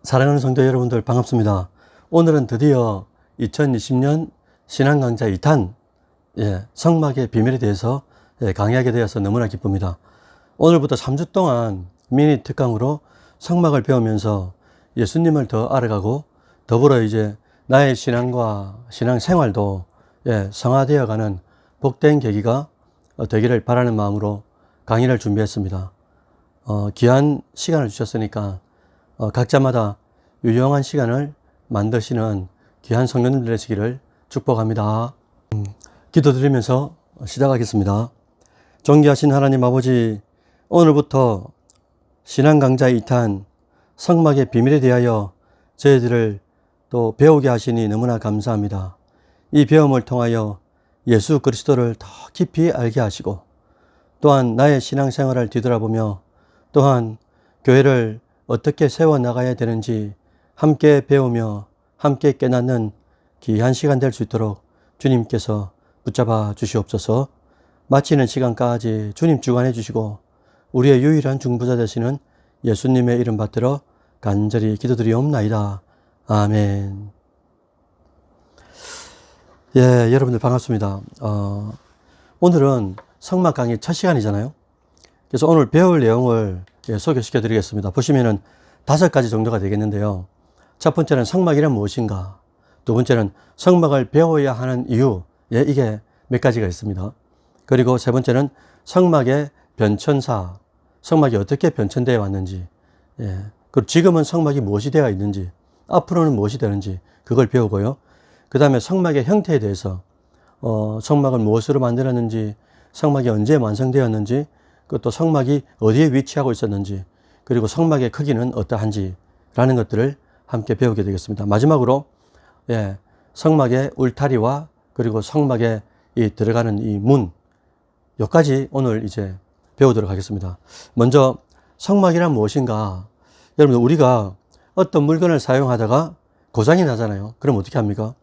사랑하는 성도 여러분들 반갑습니다. 오늘은 드디어 2020년 신앙강좌 2탄 성막의 비밀에 대해서 강의하게 되어서 너무나 기쁩니다. 오늘부터 3주 동안 미니 특강으로 성막을 배우면서 예수님을 더 알아가고 더불어 이제 나의 신앙과 신앙생활도 성화되어가는 복된 계기가 되기를 바라는 마음으로 강의를 준비했습니다. 귀한 시간을 주셨으니까 각자마다 유용한 시간을 만드시는 귀한 성도님들 되시기를 축복합니다. 기도드리면서 시작하겠습니다. 존귀하신 하나님 아버지, 오늘부터 신앙강좌 2탄 성막의 비밀에 대하여 저희들을 또 배우게 하시니 너무나 감사합니다. 이 배움을 통하여 예수 그리스도를 더 깊이 알게 하시고 또한 나의 신앙생활을 뒤돌아보며 또한 교회를 어떻게 세워나가야 되는지 함께 배우며 함께 깨닫는 귀한 시간 될 수 있도록 주님께서 붙잡아 주시옵소서. 마치는 시간까지 주님 주관해 주시고 우리의 유일한 중보자 되시는 예수님의 이름 받들어 간절히 기도드리옵나이다. 아멘. 여러분들 반갑습니다. 오늘은 성막 강의 첫 시간이잖아요. 그래서 오늘 배울 내용을 소개시켜 드리겠습니다. 보시면은 5가지 정도가 되겠는데요. 첫 번째는 성막이란 무엇인가? 두 번째는 성막을 배워야 하는 이유. 이게 몇 가지가 있습니다. 그리고 세 번째는 성막의 변천사. 성막이 어떻게 변천되어 왔는지. 그리고 지금은 성막이 무엇이 되어 있는지, 앞으로는 무엇이 되는지 그걸 배우고요. 그 다음에 성막의 형태에 대해서 성막을 무엇으로 만들었는지, 성막이 언제 완성되었는지, 그것도 성막이 어디에 위치하고 있었는지, 그리고 성막의 크기는 어떠한지 라는 것들을 함께 배우게 되겠습니다. 마지막으로 성막의 울타리와 그리고 성막에 들어가는 이 문, 여기까지 오늘 이제 배우도록 하겠습니다. 먼저 성막이란 무엇인가? 여러분, 우리가 어떤 물건을 사용하다가 고장이 나잖아요. 그럼 어떻게 합니까?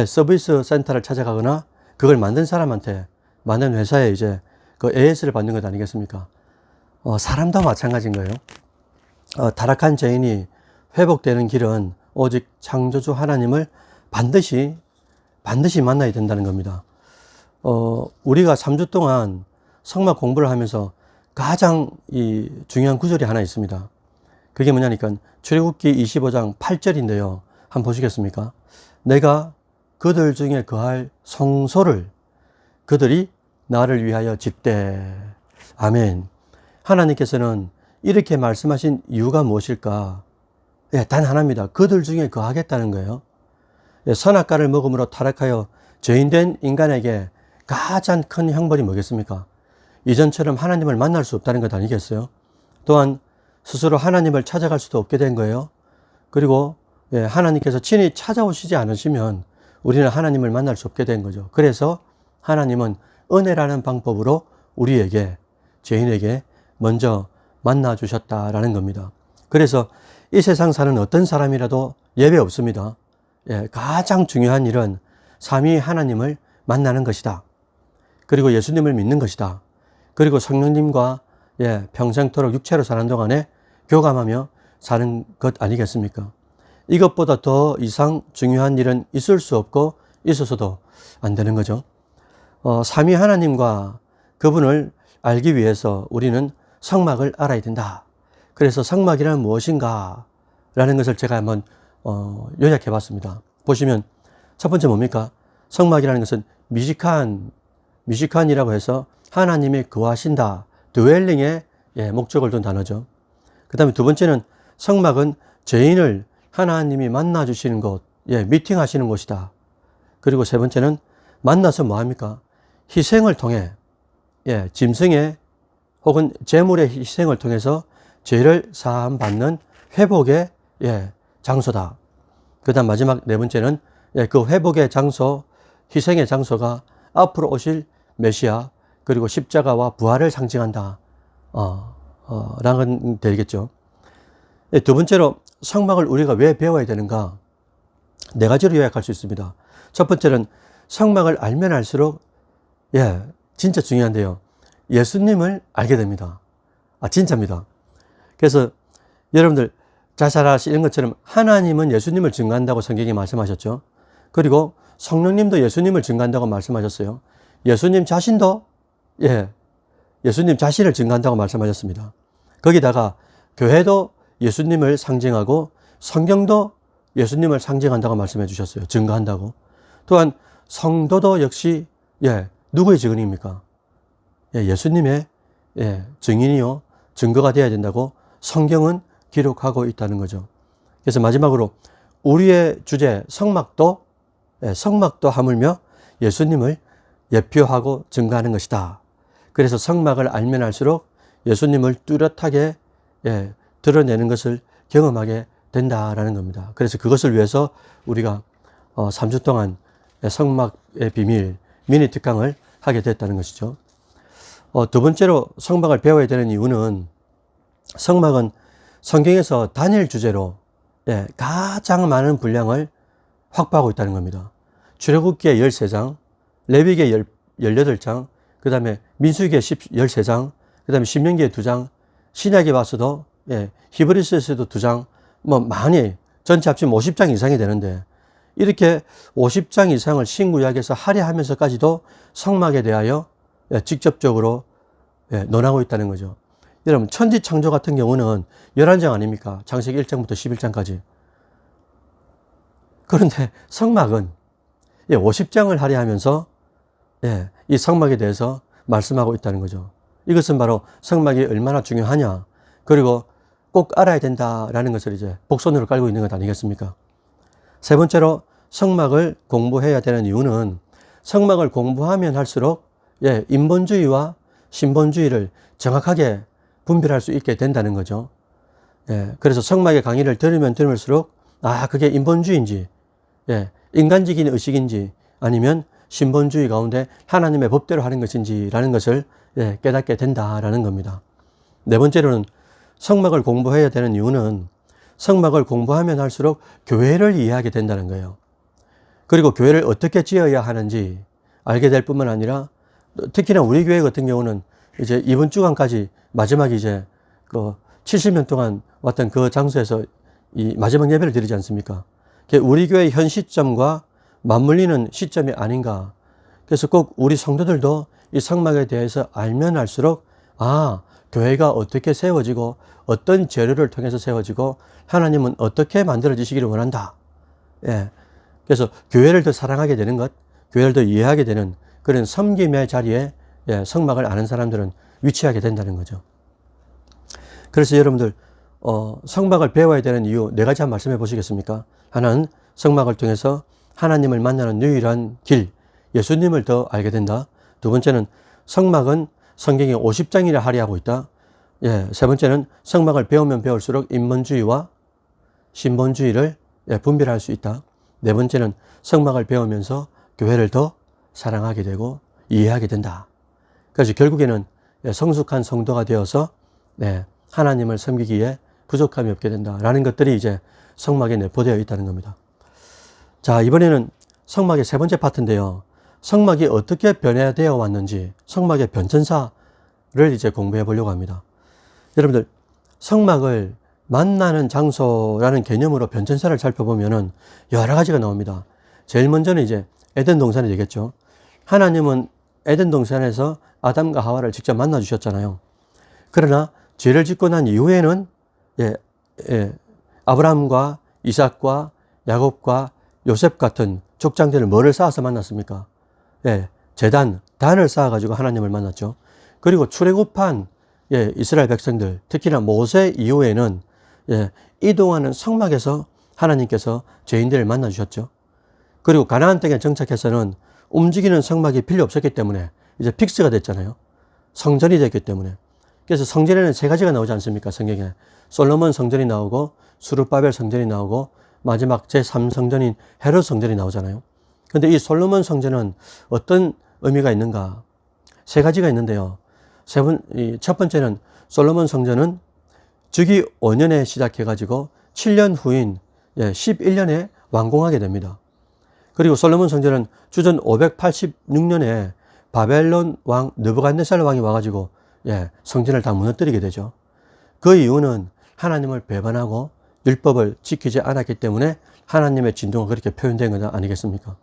서비스 센터를 찾아가거나 그걸 만든 사람한테, 만든 회사에 이제 그 AS를 받는 것 아니겠습니까? 사람도 마찬가지인 거예요. 타락한 죄인이 회복되는 길은 오직 창조주 하나님을 반드시 만나야 된다는 겁니다. 우리가 3주 동안 성막 공부를 하면서 가장 중요한 구절이 하나 있습니다. 그게 뭐냐니까 출애굽기 25장 8절인데요. 한번 보시겠습니까? 내가 그들 중에 거할 성소를 그들이 나를 위하여 짓되. 아멘. 하나님께서는 이렇게 말씀하신 이유가 무엇일까? 단 하나입니다. 그들 중에 거하겠다는 거예요. 선악과를 먹음으로 타락하여 죄인된 인간에게 가장 큰 형벌이 뭐겠습니까? 이전처럼 하나님을 만날 수 없다는 것 아니겠어요? 또한 스스로 하나님을 찾아갈 수도 없게 된 거예요. 그리고 하나님께서 친히 찾아오시지 않으시면 우리는 하나님을 만날 수 없게 된 거죠. 그래서 하나님은 은혜라는 방법으로 우리에게, 죄인에게 먼저 만나 주셨다라는 겁니다. 그래서 이 세상 사는 어떤 사람이라도 예외 없습니다. 가장 중요한 일은 삼위 하나님을 만나는 것이다. 그리고 예수님을 믿는 것이다. 그리고 성령님과 평생토록 육체로 사는 동안에 교감하며 사는 것 아니겠습니까? 이것보다 더 이상 중요한 일은 있을 수 없고 있어서도 안 되는 거죠. 삼위 하나님과 그분을 알기 위해서 우리는 성막을 알아야 된다. 그래서 성막이란 무엇인가 라는 것을 제가 한번 요약해 봤습니다. 보시면 첫 번째 뭡니까? 성막이라는 것은 미식한이라고 해서 하나님이 거하신다, 드웰링의 목적을 둔 단어죠. 그 다음에 두 번째는 성막은 죄인을 하나님이 만나 주시는 곳, 미팅하시는 곳이다. 그리고 세 번째는 만나서 뭐 합니까? 희생을 통해, 짐승의 혹은 제물의 희생을 통해서 죄를 사함 받는 회복의 장소다. 그 다음 마지막 네 번째는 그 회복의 장소, 희생의 장소가 앞으로 오실 메시아 그리고 십자가와 부활을 상징한다. 라는 되겠죠. 두 번째로 성막을 우리가 왜 배워야 되는가? 4가지로 요약할 수 있습니다. 첫 번째는 성막을 알면 알수록 진짜 중요한데요. 예수님을 알게 됩니다. 진짜입니다. 그래서 여러분들 잘 아시는 것처럼 하나님은 예수님을 증거한다고 성경이 말씀하셨죠. 그리고 성령님도 예수님을 증거한다고 말씀하셨어요. 예수님 자신도 예수님 자신을 증거한다고 말씀하셨습니다. 거기다가 교회도 예수님을 상징하고 성경도 예수님을 상징한다고 말씀해 주셨어요. 증거한다고. 또한 성도도 역시 누구의 증인입니까? 예수님의 증인이요 증거가 되어야 된다고 성경은 기록하고 있다는 거죠. 그래서 마지막으로 우리의 주제 성막도 하물며 예수님을 예표하고 증거하는 것이다. 그래서 성막을 알면 알수록 예수님을 뚜렷하게 드러내는 것을 경험하게 된다라는 겁니다. 그래서 그것을 위해서 우리가 3주 동안 성막의 비밀 미니 특강을 하게 됐다는 것이죠. 두 번째로 성막을 배워야 되는 이유는 성막은 성경에서 단일 주제로 가장 많은 분량을 확보하고 있다는 겁니다. 출애굽기에 13장, 레위기에 18장, 그 다음에 민수기에 13장, 그 다음에 신명기에 2장, 신약에 와서도 히브리서에서도 2장, 많이 전체 합치면 50장 이상이 되는데 이렇게 50장 이상을 신구약에서 할애하면서까지도 성막에 대하여 직접적으로 논하고 있다는 거죠. 여러분 천지창조 같은 경우는 11장 아닙니까? 창세기 1장부터 11장까지. 그런데 성막은 50장을 할애하면서 이 성막에 대해서 말씀하고 있다는 거죠. 이것은 바로 성막이 얼마나 중요하냐, 그리고 꼭 알아야 된다라는 것을 이제 복선으로 깔고 있는 것 아니겠습니까? 세 번째로 성막을 공부해야 되는 이유는 성막을 공부하면 할수록 인본주의와 신본주의를 정확하게 분별할 수 있게 된다는 거죠. 그래서 성막의 강의를 들으면 들을수록 그게 인본주의인지 인간적인 의식인지 아니면 신본주의 가운데 하나님의 법대로 하는 것인지 라는 것을 깨닫게 된다라는 겁니다. 네 번째로는 성막을 공부해야 되는 이유는 성막을 공부하면 할수록 교회를 이해하게 된다는 거예요. 그리고 교회를 어떻게 지어야 하는지 알게 될 뿐만 아니라 특히나 우리 교회 같은 경우는 이제 이번 주간까지 마지막 이제 그 70년 동안 왔던 그 장소에서 이 마지막 예배를 드리지 않습니까? 우리 교회의 현 시점과 맞물리는 시점이 아닌가. 그래서 꼭 우리 성도들도 이 성막에 대해서 알면 알수록 교회가 어떻게 세워지고 어떤 재료를 통해서 세워지고 하나님은 어떻게 만들어지시기를 원한다. 그래서 교회를 더 사랑하게 되는 것, 교회를 더 이해하게 되는 그런 섬김의 자리에 성막을 아는 사람들은 위치하게 된다는 거죠. 그래서 여러분들 성막을 배워야 되는 이유 4가지 말씀해 보시겠습니까? 하나는 성막을 통해서 하나님을 만나는 유일한 길, 예수님을 더 알게 된다. 두 번째는 성막은 성경에 50장이라 할애하고 있다. 세 번째는 성막을 배우면 배울수록 인본주의와 신본주의를 분별할 수 있다. 네 번째는 성막을 배우면서 교회를 더 사랑하게 되고 이해하게 된다. 그래서 결국에는 성숙한 성도가 되어서 하나님을 섬기기에 부족함이 없게 된다라는 것들이 이제 성막에 내포되어 있다는 겁니다. 자, 이번에는 성막의 세 번째 파트인데요. 성막이 어떻게 변화되어 왔는지 성막의 변천사를 이제 공부해 보려고 합니다. 여러분들 성막을 만나는 장소라는 개념으로 변천사를 살펴보면은 여러 가지가 나옵니다. 제일 먼저는 이제 에덴 동산이 되겠죠. 하나님은 에덴 동산에서 아담과 하와를 직접 만나 주셨잖아요. 그러나 죄를 짓고 난 이후에는 아브라함과 이삭과 야곱과 요셉 같은 족장들을 뭐를 쌓아서 만났습니까? 단을 쌓아가지고 하나님을 만났죠. 그리고 출애굽한 이스라엘 백성들, 특히나 모세 이후에는 이동하는 성막에서 하나님께서 죄인들을 만나 주셨죠. 그리고 가나안 땅에 정착해서는 움직이는 성막이 필요 없었기 때문에 이제 픽스가 됐잖아요. 성전이 됐기 때문에. 그래서 성전에는 3가지가 나오지 않습니까? 성경에. 솔로몬 성전이 나오고 수르바벨 성전이 나오고 마지막 제3성전인 헤롯 성전이 나오잖아요. 근데 이 솔로몬 성전은 어떤 의미가 있는가? 3가지가 있는데요. 첫 번째는 솔로몬 성전은 즉위 5년에 시작해가지고 7년 후인 11년에 완공하게 됩니다. 그리고 솔로몬 성전은 주전 586년에 바벨론 왕 느부갓네살 왕이 와가지고 성전을 다 무너뜨리게 되죠. 그 이유는 하나님을 배반하고 율법을 지키지 않았기 때문에 하나님의 진동은 그렇게 표현된 것 아니겠습니까?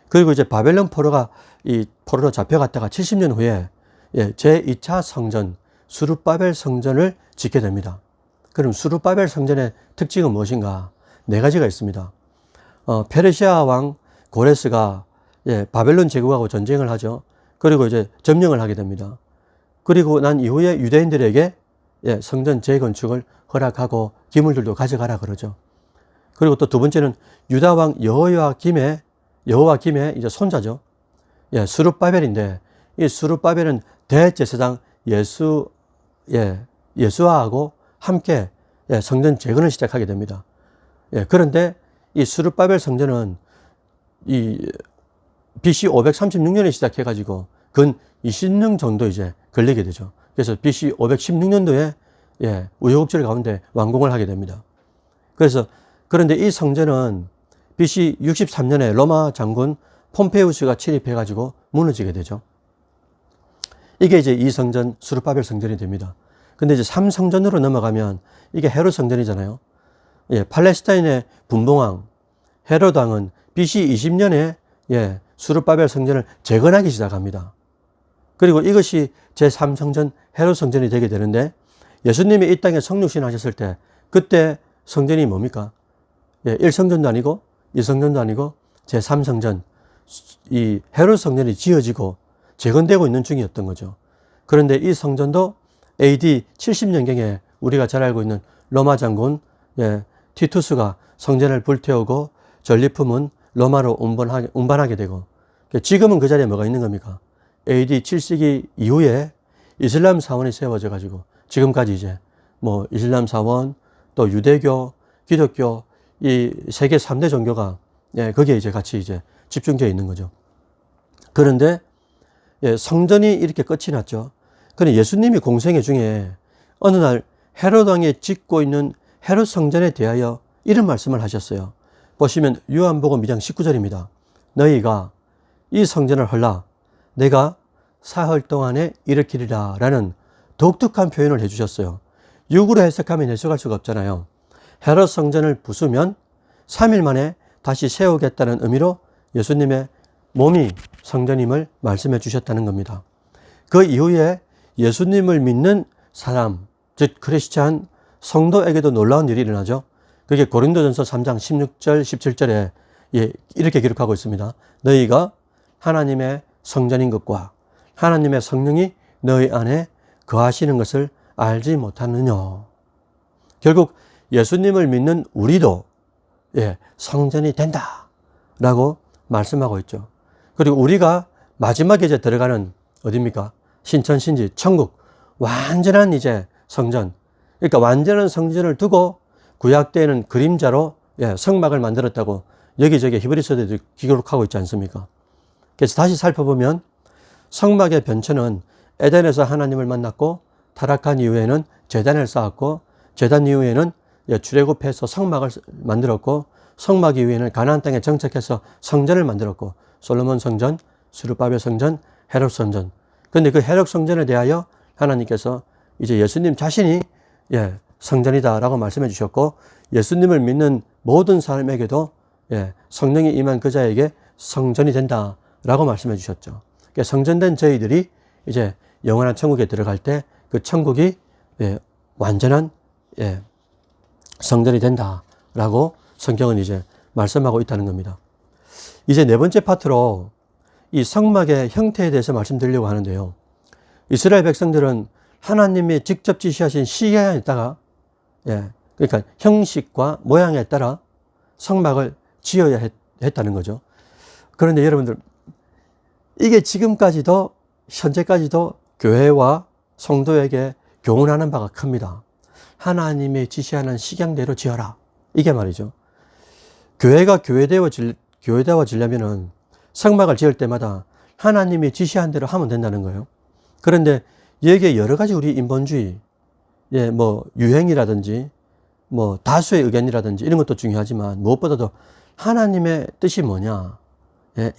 그리고 이제 바벨론 포로가 이 포로로 잡혀갔다가 70년 후에 제2차 성전, 수룹바벨 성전을 짓게 됩니다. 그럼 수룹바벨 성전의 특징은 무엇인가? 네 가지가 있습니다. 페르시아 왕 고레스가 바벨론 제국하고 전쟁을 하죠. 그리고 이제 점령을 하게 됩니다. 그리고 난 이후에 유대인들에게 성전 재건축을 허락하고 기물들도 가져가라 그러죠. 그리고 또 두 번째는 유다 왕 여호야김의 이제 손자죠. 수룹바벨인데 이 수룹바벨은 대제사장 예수아하고 함께 성전 재건을 시작하게 됩니다. 그런데 이 수룹바벨 성전은 이 BC 536년에 시작해가지고 근 20년 정도 이제 걸리게 되죠. 그래서 BC 516년도에 우여곡절 가운데 완공을 하게 됩니다. 그런데 이 성전은 BC 63년에 로마 장군 폼페우스가 침입해가지고 무너지게 되죠. 이게 이제 이 성전 수룹바벨 성전이 됩니다. 근데 이제 3성전으로 넘어가면 이게 헤롯 성전이잖아요. 팔레스타인의 분봉왕 헤롯 왕은 BC 20년에 수룹바벨 성전을 재건하기 시작합니다. 그리고 이것이 제3성전 헤롯 성전이 되게 되는데 예수님이 이 땅에 성육신 하셨을 때 그때 성전이 뭡니까? 1성전도 아니고 2성전도 아니고 제3성전 이 헤롯 성전이 지어지고 재건되고 있는 중이었던 거죠. 그런데 이 성전도 AD 70년경에 우리가 잘 알고 있는 로마 장군 티투스가 성전을 불태우고 전리품은 로마로 운반하게 되고 지금은 그 자리에 뭐가 있는 겁니까? AD 7세기 이후에 이슬람 사원이 세워져 가지고 지금까지 이제 뭐 이슬람 사원 또 유대교, 기독교 이 세계 3대 종교가 거기에 이제 같이 이제 집중되어 있는 거죠. 그런데 성전이 이렇게 끝이 났죠. 그런데 예수님이 공생애 중에 어느 날 헤롯 왕이 짓고 있는 헤롯 성전에 대하여 이런 말씀을 하셨어요. 보시면 요한복음 2장 19절입니다. 너희가 이 성전을 헐라 내가 사흘 동안에 일으키리라 라는 독특한 표현을 해주셨어요. 육으로 해석하면 해석할 수가 없잖아요. 헤롯 성전을 부수면 3일 만에 다시 세우겠다는 의미로 예수님의 몸이 성전임을 말씀해 주셨다는 겁니다. 그 이후에 예수님을 믿는 사람, 즉 크리스찬 성도에게도 놀라운 일이 일어나죠. 그게 고린도전서 3장 16절, 17절에 이렇게 기록하고 있습니다. 너희가 하나님의 성전인 것과 하나님의 성령이 너희 안에 거하시는 것을 알지 못하느냐. 결국 예수님을 믿는 우리도 성전이 된다 라고 말씀하고 있죠. 그리고 우리가 마지막에 이제 들어가는 어디입니까? 신천신지 천국 완전한 이제 성전, 그러니까 완전한 성전을 두고 구약 때에는 그림자로 성막을 만들었다고 여기저기 히브리서에도 기록하고 있지 않습니까? 그래서 다시 살펴보면 성막의 변천은 에덴에서 하나님을 만났고 타락한 이후에는 제단을 쌓았고 제단 이후에는 출애굽해서 성막을 만들었고 성막 이후에는 가나안 땅에 정착해서 성전을 만들었고 솔로몬 성전, 수룹바벨 성전, 헤롯 성전. 그런데 그 헤롯 성전에 대하여 하나님께서 이제 예수님 자신이 성전이다라고 말씀해 주셨고 예수님을 믿는 모든 사람에게도 성령이 임한 그 자에게 성전이 된다라고 말씀해 주셨죠. 그러니까 성전된 저희들이 이제 영원한 천국에 들어갈 때 그 천국이 완전한 성전이 된다라고 성경은 이제 말씀하고 있다는 겁니다. 이제 네 번째 파트로 이 성막의 형태에 대해서 말씀드리려고 하는데요. 이스라엘 백성들은 하나님이 직접 지시하신 시계에 따라 그러니까 형식과 모양에 따라 성막을 지어야 했다는 거죠. 그런데 여러분들 이게 지금까지도 현재까지도 교회와 성도에게 교훈하는 바가 큽니다. 하나님의 지시하는 식양대로 지어라. 이게 말이죠. 교회가 교회되어지려면은 성막을 지을 때마다 하나님이 지시한 대로 하면 된다는 거예요. 그런데 여기에 여러 가지 우리 인본주의, 뭐 유행이라든지 뭐 다수의 의견이라든지 이런 것도 중요하지만 무엇보다도 하나님의 뜻이 뭐냐.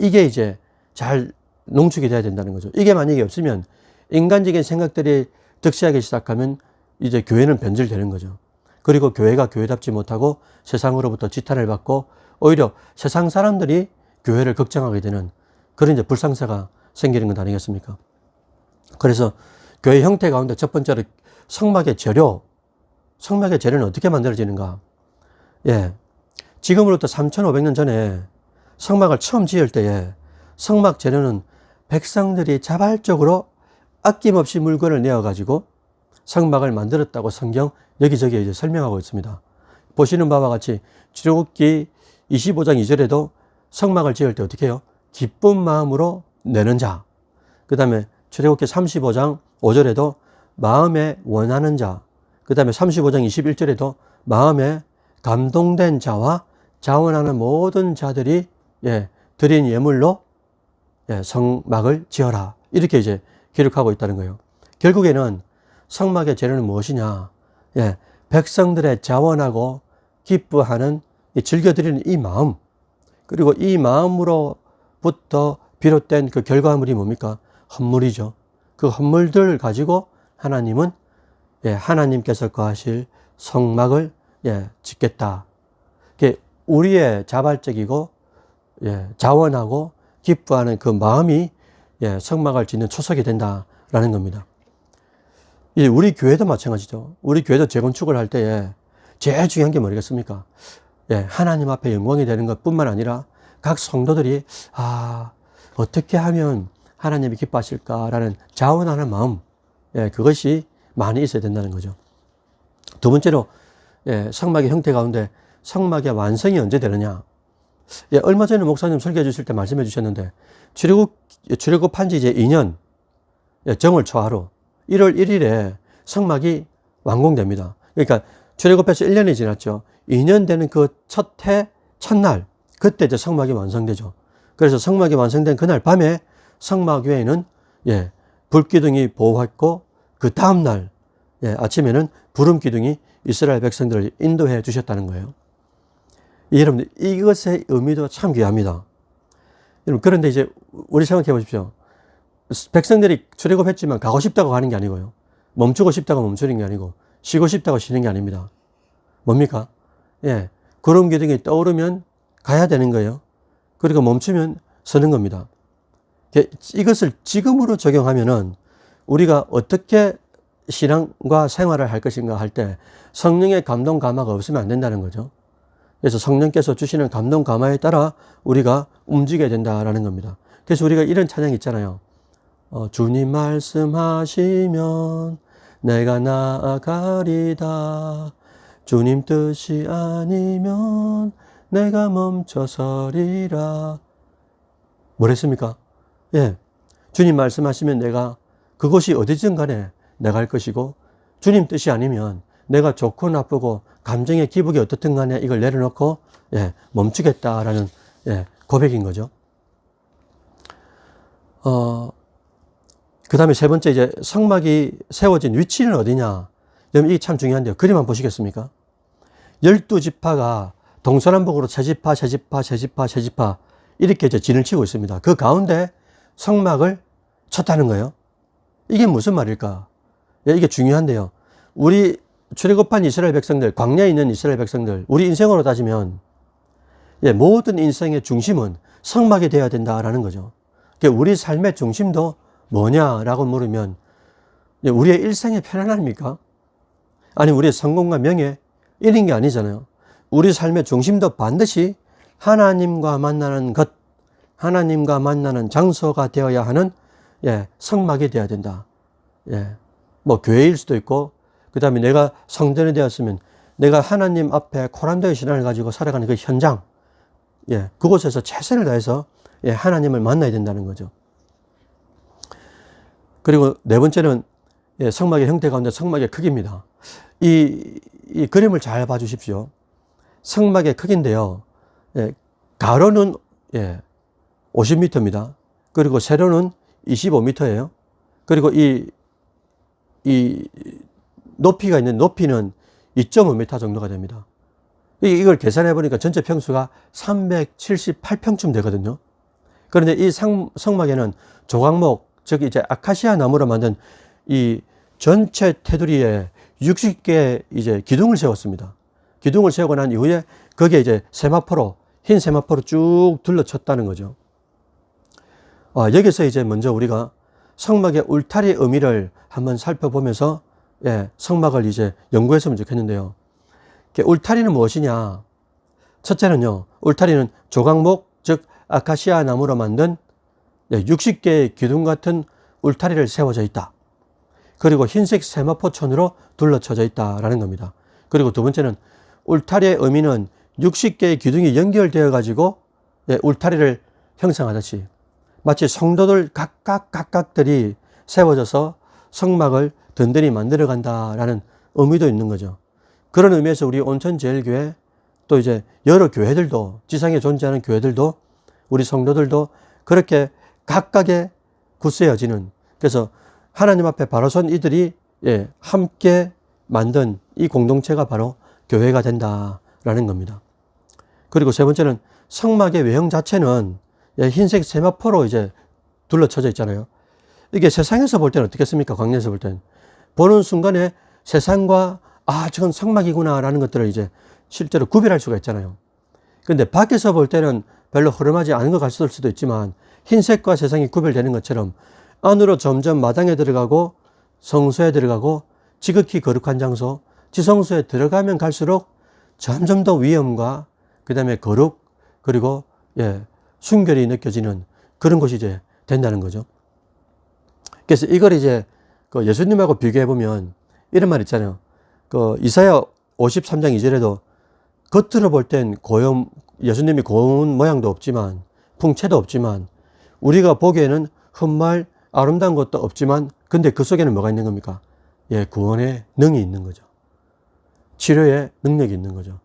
이게 이제 잘 농축이 돼야 된다는 거죠. 이게 만약에 없으면 인간적인 생각들이 득세하기 시작하면 이제 교회는 변질되는 거죠. 그리고 교회가 교회답지 못하고 세상으로부터 지탄을 받고 오히려 세상 사람들이 교회를 걱정하게 되는 그런 이제 불상사가 생기는 것 아니겠습니까? 그래서 교회 형태 가운데 첫 번째로 성막의 재료. 성막의 재료는 어떻게 만들어지는가? 예. 지금으로부터 3,500년 전에 성막을 처음 지을 때에 성막 재료는 백성들이 자발적으로 아낌없이 물건을 내어가지고 성막을 만들었다고 성경 여기저기 이제 설명하고 있습니다. 보시는 바와 같이 출애굽기 25장 2절에도 성막을 지을 때 어떻게 해요? 기쁜 마음으로 내는 자. 그 다음에 출애굽기 35장 5절에도 마음에 원하는 자. 그 다음에 35장 21절에도 마음에 감동된 자와 자원하는 모든 자들이 드린 예물로 성막을 지어라. 이렇게 이제 기록하고 있다는 거예요. 결국에는 성막의 재료는 무엇이냐? 백성들의 자원하고 기뻐하는 즐겨드리는 이 마음, 그리고 이 마음으로부터 비롯된 그 결과물이 뭡니까? 헌물이죠. 그 헌물들을 가지고 하나님은 하나님께서 거하실 성막을 짓겠다. 우리의 자발적이고 자원하고 기뻐하는 그 마음이 성막을 짓는 초석이 된다라는 겁니다. 우리 교회도 마찬가지죠. 우리 교회도 재건축을 할 때에 제일 중요한 게 뭐겠습니까? 하나님 앞에 영광이 되는 것뿐만 아니라 각 성도들이 어떻게 하면 하나님이 기뻐하실까라는 자원하는 마음, 그것이 많이 있어야 된다는 거죠. 두 번째로 성막의 형태 가운데 성막의 완성이 언제 되느냐? 얼마 전에 목사님 설교해 주실 때 말씀해 주셨는데 출애굽한 지 이제 2년 정월 초하루 1월 1일에 성막이 완공됩니다. 그러니까 출애굽해서 1년이 지났죠. 2년 되는 그 첫 해, 첫날, 그때 이제 성막이 완성되죠. 그래서 성막이 완성된 그날 밤에 성막 위에는 불기둥이 보호했고, 그 다음날 아침에는 부름기둥이 이스라엘 백성들을 인도해 주셨다는 거예요. 여러분들, 이것의 의미도 참 귀합니다. 여러분, 그런데 이제 우리 생각해 보십시오. 백성들이 출애굽했지만 가고 싶다고 가는 게 아니고요. 멈추고 싶다고 멈추는 게 아니고, 쉬고 싶다고 쉬는 게 아닙니다. 뭡니까? 구름 기둥이 떠오르면 가야 되는 거예요. 그리고 멈추면 서는 겁니다. 이것을 지금으로 적용하면은 우리가 어떻게 신앙과 생활을 할 것인가 할 때 성령의 감동 감화가 없으면 안 된다는 거죠. 그래서 성령께서 주시는 감동 감화에 따라 우리가 움직여야 된다라는 겁니다. 그래서 우리가 이런 찬양이 있잖아요. 주님 말씀하시면 내가 나아가리다. 주님 뜻이 아니면 내가 멈춰서리라. 뭐랬습니까? 주님 말씀하시면 내가 그곳이 어디든 간에 내가 할 것이고, 주님 뜻이 아니면 내가 좋고 나쁘고 감정의 기복이 어떻든 간에 이걸 내려놓고 멈추겠다라는 고백인 거죠. 그 다음에 세 번째, 이제 성막이 세워진 위치는 어디냐? 여러분, 이게 참 중요한데요. 그림 한번 보시겠습니까? 12지파가 동서남북으로 세지파, 세지파, 세지파, 세지파 이렇게 이제 진을 치고 있습니다. 그 가운데 성막을 쳤다는 거예요. 이게 무슨 말일까? 이게 중요한데요. 우리 출애굽한 이스라엘 백성들, 광야에 있는 이스라엘 백성들, 우리 인생으로 따지면 모든 인생의 중심은 성막이 되어야 된다라는 거죠. 우리 삶의 중심도 뭐냐라고 물으면 우리의 일생의 편안함입니까? 아니, 우리의 성공과 명예 이런 게 아니잖아요. 우리 삶의 중심도 반드시 하나님과 만나는 것, 하나님과 만나는 장소가 되어야 하는 성막이 되어야 된다. 뭐 교회일 수도 있고, 그 다음에 내가 성전이 되었으면 내가 하나님 앞에 코란도의 신앙을 가지고 살아가는 그 현장, 그곳에서 최선을 다해서 하나님을 만나야 된다는 거죠. 그리고 네 번째는 성막의 형태 가운데 성막의 크기입니다. 이 그림을 잘 봐주십시오. 성막의 크기인데요. 가로는 50m입니다. 그리고 세로는 25m예요. 그리고 이 높이가 있는 높이는 2.5m 정도가 됩니다. 이걸 계산해 보니까 전체 평수가 378평쯤 되거든요. 그런데 이 성막에는 조각목, 즉 이제 아카시아 나무로 만든 이 전체 테두리에 60개 이제 기둥을 세웠습니다. 기둥을 세우고 난 이후에 거기에 이제 세마포로, 흰 세마포로 쭉 둘러쳤다는 거죠. 여기서 이제 먼저 우리가 성막의 울타리의 의미를 한번 살펴보면서 성막을 이제 연구했으면 좋겠는데요. 울타리는 무엇이냐? 첫째는요, 울타리는 조각목, 즉 아카시아 나무로 만든 60개의 기둥 같은 울타리를 세워져 있다. 그리고 흰색 세마포천으로 둘러쳐져 있다라는 겁니다. 그리고 두 번째는 울타리의 의미는 60개의 기둥이 연결되어 가지고 울타리를 형성하듯이 마치 성도들 각각들이 세워져서 성막을 든든히 만들어 간다라는 의미도 있는 거죠. 그런 의미에서 우리 온천제일교회 또 이제 여러 교회들도, 지상에 존재하는 교회들도, 우리 성도들도 그렇게 각각의 굳세어지는, 그래서 하나님 앞에 바로 선 이들이 함께 만든 이 공동체가 바로 교회가 된다라는 겁니다. 그리고 세 번째는 성막의 외형 자체는 흰색 세마포로 이제 둘러쳐져 있잖아요. 이게 세상에서 볼 때는 어떻겠습니까? 광야에서 볼 때는. 보는 순간에 세상과 저건 성막이구나 라는 것들을 이제 실제로 구별할 수가 있잖아요. 근데 밖에서 볼 때는 별로 흐름하지 않은 것 같을 수도 있지만 흰색과 세상이 구별되는 것처럼 안으로 점점 마당에 들어가고 성소에 들어가고 지극히 거룩한 장소, 지성소에 들어가면 갈수록 점점 더 위엄과 그 다음에 거룩, 그리고 순결이 느껴지는 그런 곳이 이제 된다는 거죠. 그래서 이걸 이제 예수님하고 비교해 보면 이런 말 있잖아요. 이사야 53장 2절에도 겉으로 볼 땐 예수님이 고운 모양도 없지만 풍채도 없지만 우리가 보기에는 흠말 아름다운 것도 없지만 근데 그 속에는 뭐가 있는 겁니까? 구원의 능이 있는 거죠. 치료의 능력이 있는 거죠.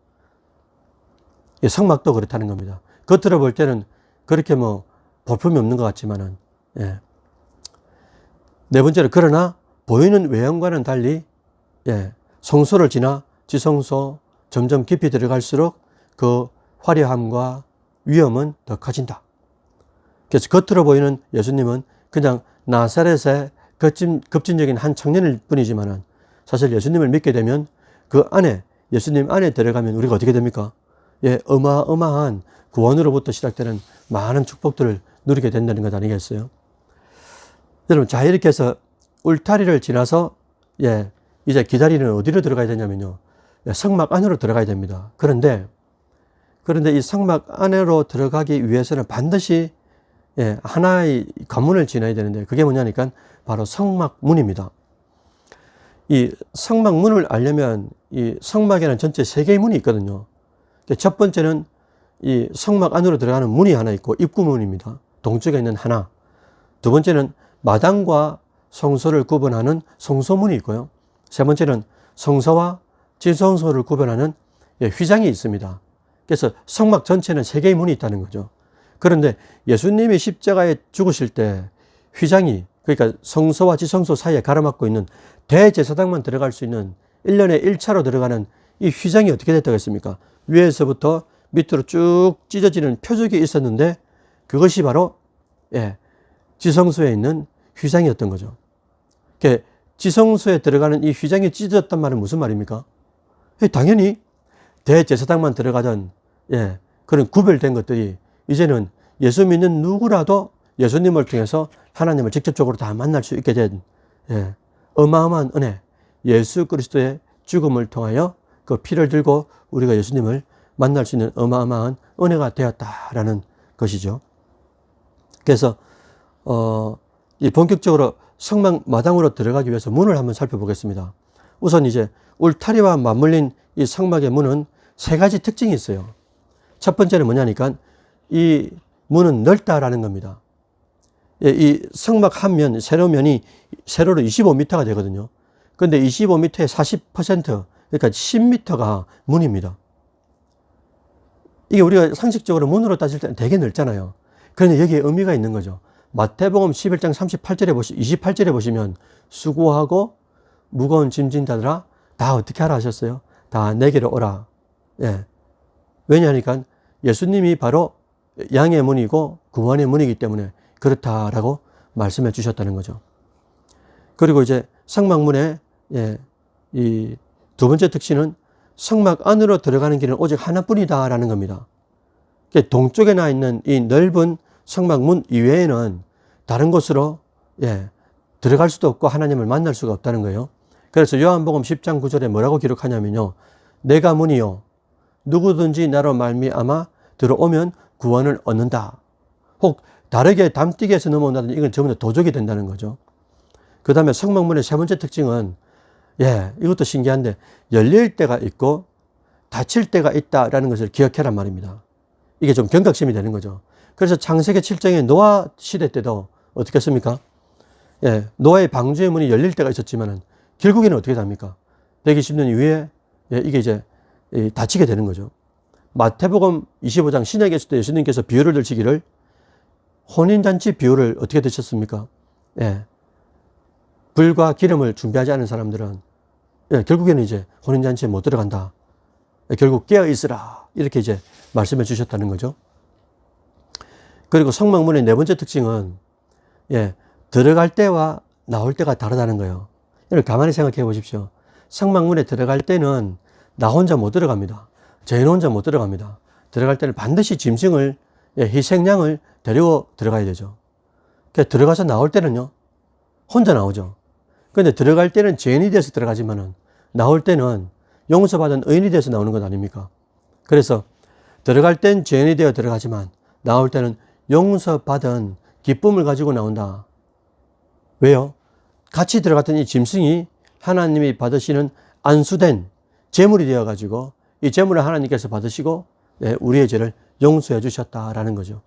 성막도 그렇다는 겁니다. 겉으로 볼 때는 그렇게 볼품이 없는 것 같지만은, 네 번째로, 그러나 보이는 외형과는 달리, 성소를 지나 지성소 점점 깊이 들어갈수록 그 화려함과 위엄은 더 커진다. 그래서 겉으로 보이는 예수님은 그냥 나사렛의 급진적인 한 청년일 뿐이지만은 사실 예수님을 믿게 되면 그 안에, 예수님 안에 들어가면 우리가 어떻게 됩니까? 어마어마한 구원으로부터 시작되는 많은 축복들을 누리게 된다는 것 아니겠어요? 여러분, 자, 이렇게 해서 울타리를 지나서 이제 기다리는 어디로 들어가야 되냐면요, 성막 안으로 들어가야 됩니다. 그런데 이 성막 안으로 들어가기 위해서는 반드시 하나의 관문을 지나야 되는데 그게 뭐냐니까 바로 성막문입니다. 이 성막문을 알려면 이 성막에는 전체 3개의 문이 있거든요. 첫 번째는 이 성막 안으로 들어가는 문이 하나 있고 입구문입니다. 동쪽에 있는 하나. 두 번째는 마당과 성소를 구분하는 성소문이 있고요. 세 번째는 성소와 지성소를 구분하는 휘장이 있습니다. 그래서 성막 전체는 3개의 문이 있다는 거죠. 그런데 예수님이 십자가에 죽으실 때 휘장이, 그러니까 성소와 지성소 사이에 가로막고 있는 대제사장만 들어갈 수 있는 1년에 1차로 들어가는 이 휘장이 어떻게 됐다고 했습니까? 위에서부터 밑으로 쭉 찢어지는 표적이 있었는데 그것이 바로 지성소에 있는 휘장이었던 거죠. 지성소에 들어가는 이 휘장이 찢어졌단 말은 무슨 말입니까? 당연히 대제사장만 들어가던 그런 구별된 것들이 이제는 예수 믿는 누구라도 예수님을 통해서 하나님을 직접적으로 다 만날 수 있게 된 어마어마한 은혜, 예수 그리스도의 죽음을 통하여 그 피를 들고 우리가 예수님을 만날 수 있는 어마어마한 은혜가 되었다라는 것이죠. 그래서 이 본격적으로 성막 마당으로 들어가기 위해서 문을 한번 살펴보겠습니다. 우선 이제 울타리와 맞물린 이 성막의 문은 3가지 특징이 있어요. 첫 번째는 뭐냐니까 이 문은 넓다라는 겁니다. 이 성막 한 면, 세로면이 세로로 25m가 되거든요. 근데 25m의 40%, 그러니까 10m가 문입니다. 이게 우리가 상식적으로 문으로 따질 때는 되게 넓잖아요. 그런데 여기에 의미가 있는 거죠. 마태복음 11장 28절에 보시면 수고하고 무거운 짐 진 자들아 다 어떻게 하라 하셨어요? 다 내게로 오라. 왜냐하니까 예수님이 바로 양의 문이고 구원의 문이기 때문에 그렇다라고 말씀해 주셨다는 거죠. 그리고 이제 성막문에 이 두 번째 특징은 성막 안으로 들어가는 길은 오직 하나뿐이다 라는 겁니다. 동쪽에 나 있는 이 넓은 성막 문 이외에는 다른 곳으로 들어갈 수도 없고 하나님을 만날 수가 없다는 거예요. 그래서 요한복음 10장 9절에 뭐라고 기록하냐면요. 내가 문이요 누구든지 나로 말미암아 들어오면 구원을 얻는다. 혹 다르게 담띠기에서 넘어온다든지 이건 전부 다 도적이 된다는 거죠. 그 다음에 성막문의 세 번째 특징은 이것도 신기한데 열릴 때가 있고 닫힐 때가 있다라는 것을 기억해란 말입니다. 이게 좀 경각심이 되는 거죠. 그래서 창세기 7장의 노아 시대 때도 어떻게 했습니까? 노아의 방주의 문이 열릴 때가 있었지만은 결국에는 어떻게 됩니까? 120년 이후에 이게 이제 닫히게 되는 거죠. 마태복음 25장 신약에서도 예수님께서 비유를 들시기를 혼인잔치 비유를 어떻게 드셨습니까? 불과 기름을 준비하지 않은 사람들은 결국에는 이제 혼인잔치에 못 들어간다. 결국 깨어있으라. 이렇게 이제 말씀해 주셨다는 거죠. 그리고 성막문의 네 번째 특징은 들어갈 때와 나올 때가 다르다는 거예요. 이걸 가만히 생각해 보십시오. 성막문에 들어갈 때는 나 혼자 못 들어갑니다. 저희는 혼자 못 들어갑니다. 들어갈 때는 반드시 짐승을, 희생양을 데리고 들어가야 되죠. 그러니까 들어가서 나올 때는요, 혼자 나오죠. 그런데 들어갈 때는 죄인이 돼서 들어가지만은 나올 때는 용서받은 의인이 돼서 나오는 것 아닙니까? 그래서 들어갈 땐 죄인이 되어 들어가지만 나올 때는 용서받은 기쁨을 가지고 나온다. 왜요? 같이 들어갔던 이 짐승이 하나님이 받으시는 안수된 제물이 되어가지고 이 제물을 하나님께서 받으시고 우리의 죄를 용서해 주셨다라는 거죠.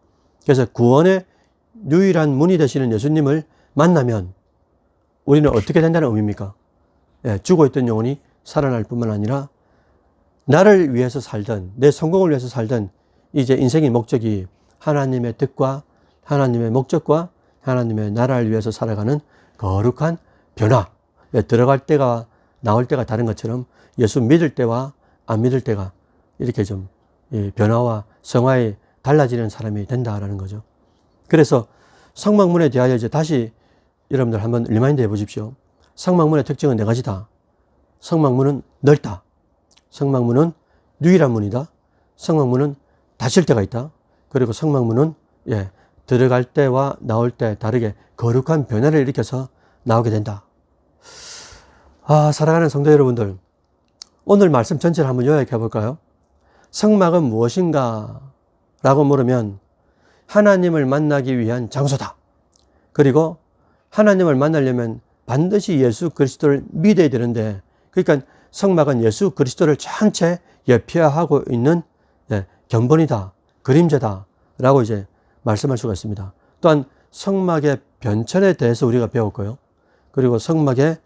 그래서 구원의 유일한 문이 되시는 예수님을 만나면 우리는 어떻게 된다는 의미입니까? 죽어있던 영혼이 살아날 뿐만 아니라 나를 위해서 살던, 내 성공을 위해서 살던 이제 인생의 목적이 하나님의 뜻과 하나님의 목적과 하나님의 나라를 위해서 살아가는 거룩한 변화. 들어갈 때가 나올 때가 다른 것처럼 예수 믿을 때와 안 믿을 때가 이렇게 좀 변화와 성화에 달라지는 사람이 된다라는 거죠. 그래서 성막문에 대하여 이제 다시 여러분들 한번 리마인드 해 보십시오. 성막문의 특징은 네 가지다. 성막문은 넓다. 성막문은 유일한 문이다. 성막문은 닫힐 때가 있다. 그리고 성막문은 들어갈 때와 나올 때 다르게 거룩한 변화를 일으켜서 나오게 된다. 사랑하는 성도 여러분들, 오늘 말씀 전체를 한번 요약해 볼까요? 성막은 무엇인가? 라고 물으면 하나님을 만나기 위한 장소다. 그리고 하나님을 만나려면 반드시 예수 그리스도를 믿어야 되는데, 그러니까 성막은 예수 그리스도를 전체 예표하고 있는 견본이다, 그림자다 라고 이제 말씀할 수가 있습니다. 또한 성막의 변천에 대해서 우리가 배웠고요. 그리고 성막의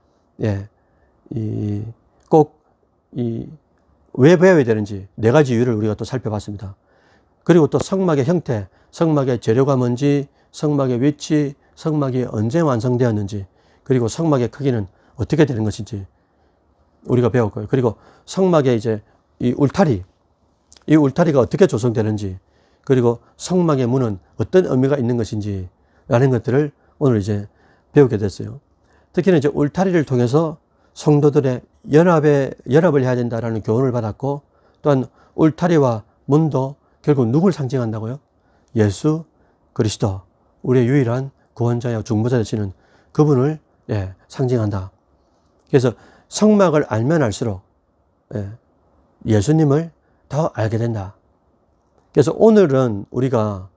왜 배워야 되는지 네 가지 이유를 우리가 또 살펴봤습니다. 그리고 또 성막의 형태, 성막의 재료가 뭔지, 성막의 위치, 성막이 언제 완성되었는지, 그리고 성막의 크기는 어떻게 되는 것인지 우리가 배웠고요. 그리고 성막의 이제 이 울타리가 어떻게 조성되는지, 그리고 성막의 문은 어떤 의미가 있는 것인지 라는 것들을 오늘 이제 배우게 됐어요. 특히는 이제 울타리를 통해서 성도들의 연합을 해야 된다라는 교훈을 받았고, 또한 울타리와 문도 결국 누굴 상징한다고요? 예수 그리스도, 우리의 유일한 구원자여 중보자 되시는 그분을 상징한다. 그래서 성막을 알면 알수록 예수님을 더 알게 된다. 그래서 오늘은 우리가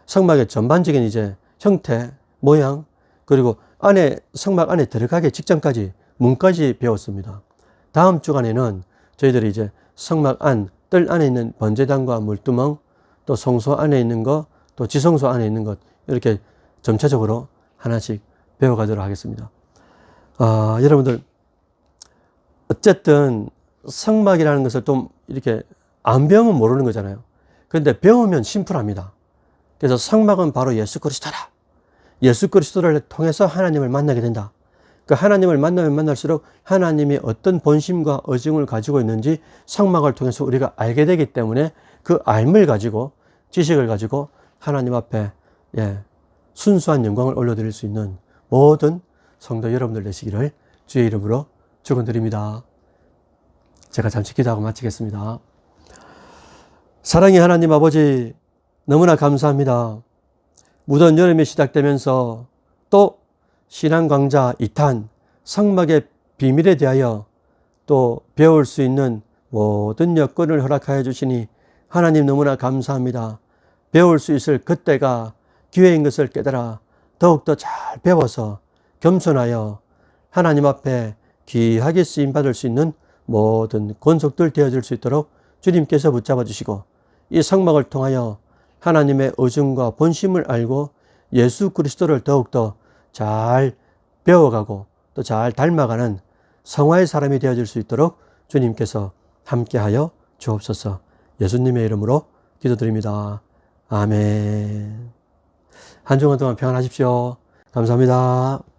성막의 전반적인 이제 형태, 모양, 그리고 성막 안에 들어가기 직전까지 문까지 배웠습니다. 다음 주간에는 저희들이 이제 성막 뜰 안에 있는 번제단과 물두멍, 또 성소 안에 있는 것, 또 지성소 안에 있는 것, 이렇게 점차적으로 하나씩 배워가도록 하겠습니다. 여러분들, 어쨌든 성막이라는 것을 좀 이렇게 안 배우면 모르는 거잖아요. 그런데 배우면 심플합니다. 그래서 성막은 바로 예수 그리스도다. 예수 그리스도를 통해서 하나님을 만나게 된다. 그 하나님을 만나면 만날수록 하나님이 어떤 본심과 의중을 가지고 있는지 성막을 통해서 우리가 알게 되기 때문에 그 알을 가지고, 지식을 가지고 하나님 앞에 순수한 영광을 올려드릴 수 있는 모든 성도 여러분들 되시기를 주의 이름으로 축원드립니다. 제가 잠시 기도하고 마치겠습니다. 사랑의 하나님 아버지, 너무나 감사합니다. 무더운 여름이 시작되면서 또 신앙강좌 2탄 성막의 비밀에 대하여 또 배울 수 있는 모든 여건을 허락하여 주시니 하나님 너무나 감사합니다. 배울 수 있을 그때가 기회인 것을 깨달아 더욱더 잘 배워서 겸손하여 하나님 앞에 귀하게 쓰임받을 수 있는 모든 권속들 되어질 수 있도록 주님께서 붙잡아 주시고 이 성막을 통하여 하나님의 의중과 본심을 알고 예수 그리스도를 더욱더 잘 배워가고 또 잘 닮아가는 성화의 사람이 되어질 수 있도록 주님께서 함께하여 주옵소서. 예수님의 이름으로 기도드립니다. 아멘. 한 주간 동안 평안하십시오. 감사합니다.